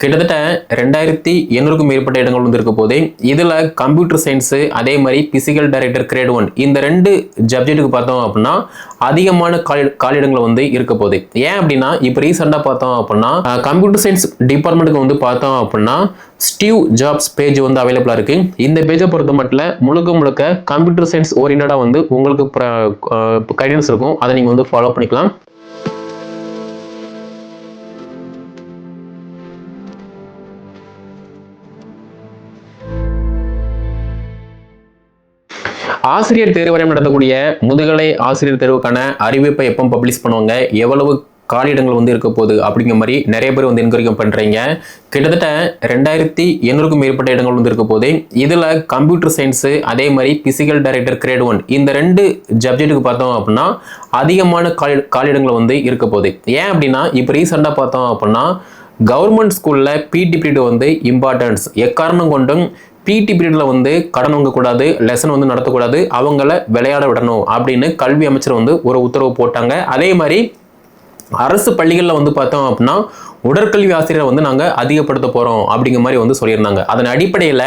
கிட்டத்தட்ட 2800க்கும் மேற்பட்ட இடங்கள் வந்து இருக்க போது. இதுல கம்ப்யூட்டர் சயின்ஸ் அதே மாதிரி பிசிக்கல் டைரக்டர் கிரேட் 1 இந்த ரெண்டு சப்ஜெக்ட்டுக்கு பார்த்தோம் அப்படின்னா அதிகமான காலிடங்கள் வந்து இருக்க போகுது. ஏன் அப்படின்னா இப்போ ரீசெண்டா பார்த்தோம் அப்படின்னா கம்ப்யூட்டர் சயின்ஸ் டிபார்ட்மெண்ட்டுக்கு வந்து பார்த்தோம் அப்படின்னா ஸ்டீவ் ஜாப்ஸ் பேஜ் வந்து அவைலபிளா இருக்கு. இந்த பேஜை பொறுத்த மட்டும் முழுக்க கம்ப்யூட்டர் சயின்ஸ் ஓரியன்டா வந்து உங்களுக்கு கைடன்ஸ் இருக்கும். அதை நீங்க வந்து ஃபாலோ பண்ணிக்கலாம். ஆசிரியர் தேர்வு வரையும் நடத்தக்கூடிய முதுகலை ஆசிரியர் தேர்வுக்கான அறிவிப்பை எப்போ பப்ளிஷ் பண்ணுவாங்க, எவ்வளவு காலியிடங்கள் வந்து இருக்க போகுது அப்படிங்கிற மாதிரி நிறைய பேர் வந்து என்கொயரி பண்றீங்க. கிட்டத்தட்ட 2800க்கும் மேற்பட்ட இடங்கள் வந்து இருக்க போகுது. இதுல கம்ப்யூட்டர் சயின்ஸ் அதே மாதிரி பிசிக்கல் டைரக்டர் கிரேட் 1 இந்த ரெண்டு சப்ஜெக்ட்டுக்கு பார்த்தோம் அப்படின்னா அதிகமான காலியிடங்கள் வந்து இருக்க போகுது. ஏன் அப்படின்னா இப்போ ரீசெண்டா பார்த்தோம் அப்படின்னா கவர்மெண்ட் ஸ்கூல்ல பிடி பீரியட் வந்து இம்பார்ட்டன்ஸ் எக்காரணம் கொண்டும் பிடி பீரியட்ல வந்து கடன் வாங்கக்கூடாது, லெசன் வந்து நடத்தக்கூடாது, அவங்கள விளையாட விடணும் அப்படின்னு கல்வி அமைச்சர் வந்து ஒரு உத்தரவு போட்டாங்க. அதே மாதிரி அரசு பள்ளிகளில் வந்து பார்த்தோம் அப்படின்னா உடற்கல்வி ஆசிரியரை வந்து நாங்கள் அதிகப்படுத்த போகிறோம் அப்படிங்கிற மாதிரி வந்து சொல்லியிருந்தாங்க. அதன் அடிப்படையில்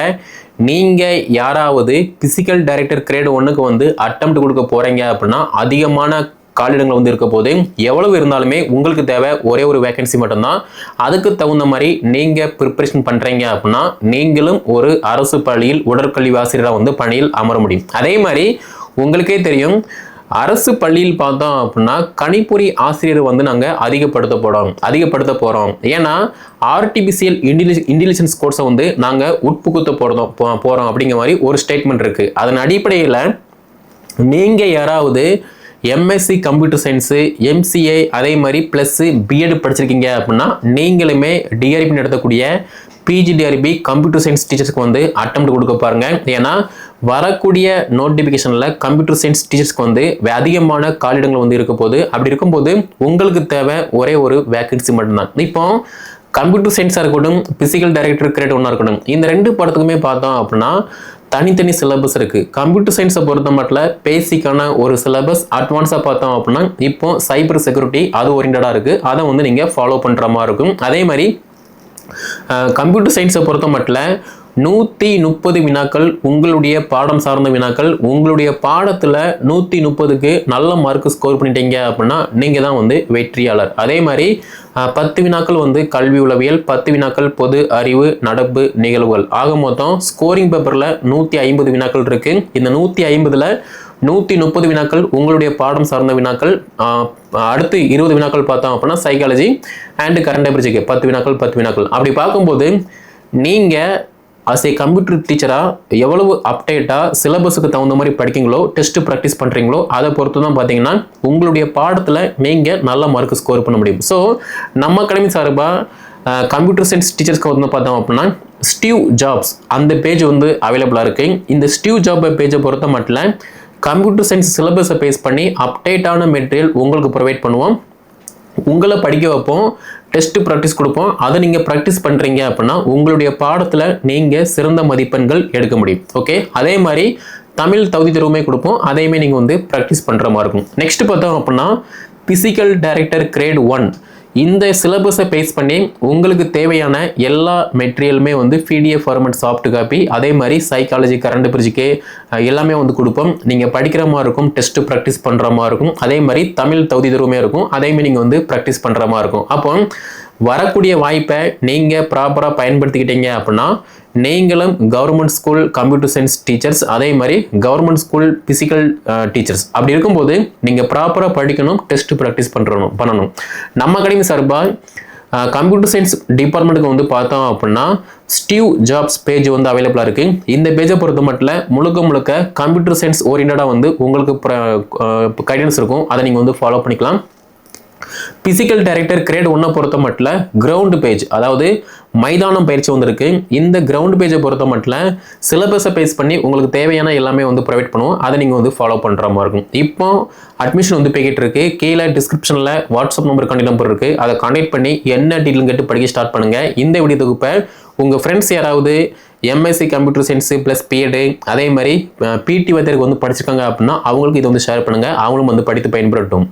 நீங்கள் யாராவது பிசிக்கல் டைரக்டர் கிரேட் 1க்கு வந்து அட்டெம்ப்ட் கொடுக்க போகிறீங்க அப்படின்னா அதிகமான காலிடங்கள் வந்து இருக்க போது. எவ்வளவு இருந்தாலுமே உங்களுக்கு தேவை ஒரே ஒரு வேகன்சி மட்டும்தான். அதுக்கு தகுந்த மாதிரி நீங்க ப்ரிப்பரேஷன் பண்றீங்க அப்படின்னா நீங்களும் ஒரு அரசு பள்ளியில் உடற்கல்வி ஆசிரியராக வந்து பணியில் அமர முடியும். அதே மாதிரி உங்களுக்கே தெரியும் அரசு பள்ளியில் பார்த்தோம் அப்படின்னா கணிப்பொறி ஆசிரியர் வந்து நாங்கள் அதிகப்படுத்த போகிறோம். ஏன்னா ஆர்டிபிசியல் இன்டெலிஜென்ஸ் கோர்ஸை வந்து நாங்கள் உட்புகுத்த போகிறோம் அப்படிங்கிற மாதிரி ஒரு ஸ்டேட்மெண்ட் இருக்குது. அதன் அடிப்படையில் நீங்கள் யாராவது எம்எஸ்சி கம்ப்யூட்டர் சயின்ஸு, எம்சிஏ அதே மாதிரி ப்ளஸ் பிஎட் படிச்சிருக்கீங்க அப்படின்னா நீங்களுமே டிஆர்பி நடத்தக்கூடிய பிஜிடிஆர்பி கம்ப்யூட்டர் சயின்ஸ் டீச்சர்ஸ்க்கு வந்து அட்டெம்ப்ட் கொடுக்க பாருங்க. ஏன்னா வரக்கூடிய நோட்டிஃபிகேஷனில் கம்ப்யூட்டர் சயின்ஸ் டீச்சர்ஸ்க்கு வந்து அதிகமான காலிடங்கள் வந்து இருக்க போகுது. அப்படி இருக்கும்போது உங்களுக்கு தேவை ஒரே ஒரு வேகன்சி மட்டும்தான். இப்போ கம்ப்யூட்டர் சயின்ஸாக இருக்கட்டும், பிசிக்கல் டைரக்டர் கிரேட் 1 இருக்கட்டும், இந்த ரெண்டு படத்துக்குமே பார்த்தோம் அப்படின்னா தனித்தனி சிலபஸ் இருக்கு. கம்ப்யூட்டர் சயின்ஸை பொறுத்த மட்டும் பேசிக்கான ஒரு சிலபஸ், அட்வான்ஸாக பார்த்தோம் அப்படின்னா இப்போ சைபர் செக்யூரிட்டி அது ஓரியன்டா இருக்கு. அதை வந்து நீங்க ஃபாலோ பண்ற மாதிரி இருக்கும். அதே மாதிரி கம்ப்யூட்டர் சயின்ஸை பொறுத்த மட்டும் 130 வினாக்கள் உங்களுடைய பாடம் சார்ந்த வினாக்கள். உங்களுடைய பாடத்தில் 130க்கு நல்ல மார்க் ஸ்கோர் பண்ணிட்டீங்க அப்படின்னா நீங்கள் தான் வந்து வெற்றியாளர். அதே மாதிரி 10 வினாக்கள் வந்து கல்வி உளவியல், 10 வினாக்கள் பொது அறிவு நடப்பு நிகழ்வுகள். ஆக மொத்தம் ஸ்கோரிங் பேப்பரில் 150 வினாக்கள் இருக்கு. இந்த 150ல் 130 வினாக்கள் உங்களுடைய பாடம் சார்ந்த வினாக்கள். அடுத்து 20 வினாக்கள் பார்த்தோம் அப்படின்னா சைக்காலஜி அண்ட் கரண்ட் அஃபேர்ஸ்க்கு 10 வினாக்கள். அப்படி பார்க்கும்போது நீங்கள் அஸ் ஏ கம்ப்யூட்டர் டீச்சராக எவ்வளவு அப்டேட்டாக சிலபஸுக்கு தகுந்த மாதிரி படிக்கீங்களோ, டெஸ்ட் ப்ராக்டிஸ் பண்ணுறீங்களோ அதை பொறுத்து தான் பார்த்தீங்கன்னா உங்களுடைய பாடத்தில் நீங்கள் நல்ல மார்க் ஸ்கோர் பண்ண முடியும். ஸோ நம்ம அகாடமி சார்பாக கம்ப்யூட்டர் சயின்ஸ் டீச்சர்ஸ்க்கு வந்து பார்த்தோம் அப்படின்னா ஸ்டீவ் ஜாப்ஸ் அந்த பேஜ் வந்து அவைலபிளாக இருக்குது. இந்த ஸ்டீவ் ஜாப் பேஜை பொறுத்த மட்டும் கம்ப்யூட்டர் சயின்ஸ் சிலபஸை பேஸ் பண்ணி அப்டேட்டான மெட்டீரியல் உங்களுக்கு ப்ரொவைட் பண்ணுவோம். உங்களை படிக்க வைப்போம், டெஸ்ட் ப்ராக்டிஸ் கொடுப்போம். அதை நீங்கள் ப்ராக்டிஸ் பண்ணுறீங்க அப்படின்னா உங்களுடைய பாடத்தில் நீங்கள் சிறந்த மதிப்பெண்கள் எடுக்க முடியும். ஓகே, அதே மாதிரி தமிழ் தகுதி தேர்வுமே கொடுப்போம். அதையுமே நீங்கள் வந்து ப்ராக்டிஸ் பண்ணுற மாதிரி இருக்கும். நெக்ஸ்ட் பார்த்தோம் அப்படின்னா பிசிக்கல் டைரக்டர் கிரேட் 1 இந்த சிலபஸை பேஸ் பண்ணி உங்களுக்கு தேவையான எல்லா மெட்டீரியலுமே வந்து பிடிஎஃப் ஃபார்மேட் சாஃப்ட் காப்பி, அதே மாதிரி சைக்காலஜி கரண்ட் அஃபேர்ஸ்க்கு எல்லாமே வந்து கொடுப்போம். நீங்கள் படிக்கிற மாதிரி இருக்கும், டெஸ்ட் ப்ராக்டிஸ் பண்ணுற மாதிரி இருக்கும். அதே மாதிரி தமிழ் தகுதி தேர்வுமே இருக்கும். அதையுமே நீங்கள் வந்து ப்ராக்டிஸ் பண்ணுற மாதிரி இருக்கும். அப்போ வரக்கூடிய வாய்ப்பை நீங்கள் ப்ராப்பராக பயன்படுத்திக்கிட்டீங்க அப்படின்னா நீங்களும் government school computer science teachers, அதே மாதிரி கவர்மெண்ட் ஸ்கூல் பிசிக்கல் டீச்சர்ஸ். அப்படி இருக்கும்போது நீங்கள் ப்ராப்பராக படிக்கணும், டெஸ்ட் ப்ராக்டிஸ் பண்ணணும். நம்ம அகாடமி சார்பாக கம்ப்யூட்டர் சயின்ஸ் டிபார்ட்மெண்ட்டுக்கு வந்து பார்த்தோம் அப்படின்னா ஸ்டீவ் ஜாப்ஸ் பேஜ் வந்து அவைலபிளாக இருக்குது. இந்த பேஜை பொறுத்த மட்டும் முழுக்க கம்ப்யூட்டர் சயின்ஸ் ஓரியன்டாக வந்து உங்களுக்கு கைடன்ஸ் இருக்கும். அதை நீங்கள் வந்து ஃபாலோ பண்ணிக்கலாம். பிசிக்கல் டைரக்டர் கிரேட் 1 பொறுத்த மட்டும் கிரவுண்ட் பேஜ், அதாவது மைதானம் பயிற்சி வந்திருக்கு. இந்த கிரவுண்ட் பேஜை பொறுத்த மட்டும் சிலபஸை பேஸ் பண்ணி உங்களுக்கு தேவையான எல்லாமே வந்து ப்ரொவைட் பண்ணுவோம். அதை நீங்கள் வந்து ஃபாலோ பண்ணுற மாதிரி இருக்கும். இப்போ அட்மிஷன் வந்து போய்கிட்டு இருக்கு. கீழே டிஸ்கிரிப்ஷனில் வாட்ஸ்அப் நம்பர் இருக்கு. அதை கான்டாக்ட் பண்ணி என்ன டீட்டெயில் கேட்டு படிக்க ஸ்டார்ட் பண்ணுங்க. இந்த வீடியோ தொகுப்பை உங்கள் ஃப்ரெண்ட்ஸ் யாராவது MSc computer science plus BEd அதே மாதிரி பிடி வதற்கு வந்து படிச்சிருக்காங்க அப்படின்னா அவங்களுக்கு இதை வந்து ஷேர் பண்ணுங்க. அவங்களும் வந்து படித்து பயன்படுத்தும்.